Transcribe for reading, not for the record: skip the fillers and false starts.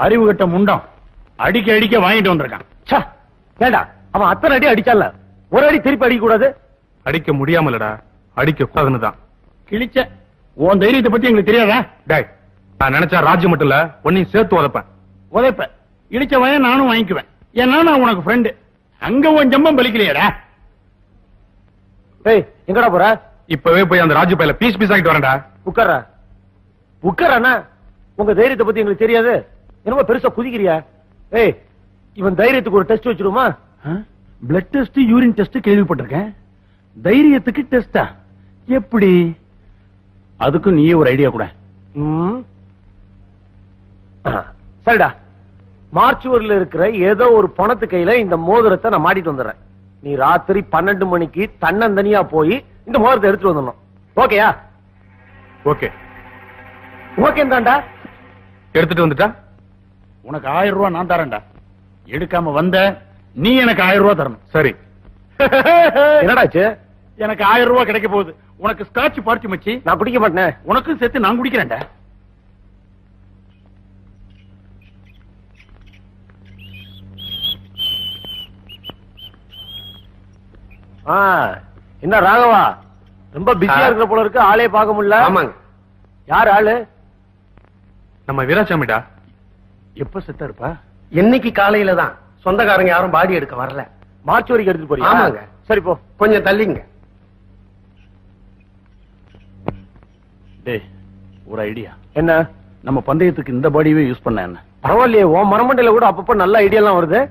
அறிவு கட்ட முண்டம் அடிக்க அடிக்க வாங்கிட்டு வந்திருக்கான். ஏண்டா அவன் அத்தனை அடி அடிச்சால ஒரு அடி திருப்பி அடிக்க கூடாது? அடிக்க முடியாமலடா, அடிக்க கூடாதுன்னு தான். கிழிச்ச உன் தைரியத்தை பத்தி எங்களுக்கு தெரியாதா? டேய், நான் நினைச்சா ராஜ்யம் மட்டும் இல்ல உன்னையும் சேர்த்து உதப்பேன். உதைப்ப இடிச்ச வயன் நானும் வாங்கிக்குவேன். ஏன்னா நான் உனக்கு ஃப்ரெண்டு. அங்க உன் ஜம்பம் பலிக்கலையடா. ஏய் எங்கடா போற? இப்பவே போய் அந்த ராஜு பையில பீஸ் பீஸ் ஆகிட்டு வரேன்டா. உட்கார உட்காரண்ணா. உங்க தைரியத்தை பத்தி எங்களுக்கு தெரியாது. என்னமோ பெருசா குதிக்கிறியா? ஏய் இவன் தைரியத்துக்கு ஒரு டெஸ்ட் வச்சிருமா? பிளட் டெஸ்ட், யூரின் டெஸ்ட் கேள்விப்பட்டிருக்கேன். தைரியத்துக்கு டெஸ்டா? எப்படி? அதுக்கு நீயே ஒரு ஐடியா கூட. சரிடா, மார்ச்சுவரில் இருக்கிற ஏதோ ஒரு பணத்து கையில இந்த மோதிரத்தை நான் மாட்டிட்டு வந்துடுறேன். நீ ராத்திரி 12 மணிக்கு தன்னந்தனியா போய் இந்த மோதிரத்தை எடுத்துட்டு வந்துடணும். ஓகேயா? ஓகே ஓகே தான்டா. எடுத்துட்டு வந்துட்டா உனக்கு 1000 ரூபாய் நான் தரேன்டா. எடுக்காம வந்த நீ எனக்கு 1000 ரூபாய் தரணும். சரி. என்னடாச்சு? எனக்கு 1000 ரூபாய் கிடைக்க போகுது. உனக்கு ஸ்காட்ச் பார்ட்டி மச்சி. நான் குடிக்க மாட்டேன். உனக்கும் சேர்த்து நான் குடிக்கிறேன்டா. என்ன ராகவா, ரொம்ப பிஸியா இருக்கிற போல இருக்கு. ஆளே பார்க்க முடியல. ஆமாங்க. யார் ஆளு? நம்ம வீராசாமிடா. எப்ப செத்தா இருப்பா? இன்னைக்கு காலையில தான். சொந்தக்காரங்க யாரும் பாடி எடுக்க வரல. மார்ச் வரைக்கும் எடுத்துட்டு போறீங்க? ஆமாங்க. சரி போ. கொஞ்சம் தள்ளிங்க. டேய் ஒரு ஐடியா. என்ன? நம்ம பந்தயத்துக்கு இந்த பாடியவே யூஸ் பண்ண என்ன? பரவாயில்லையே, உன் மரமண்டையில கூட அப்பப்ப நல்ல ஐடியா எல்லாம் வருது.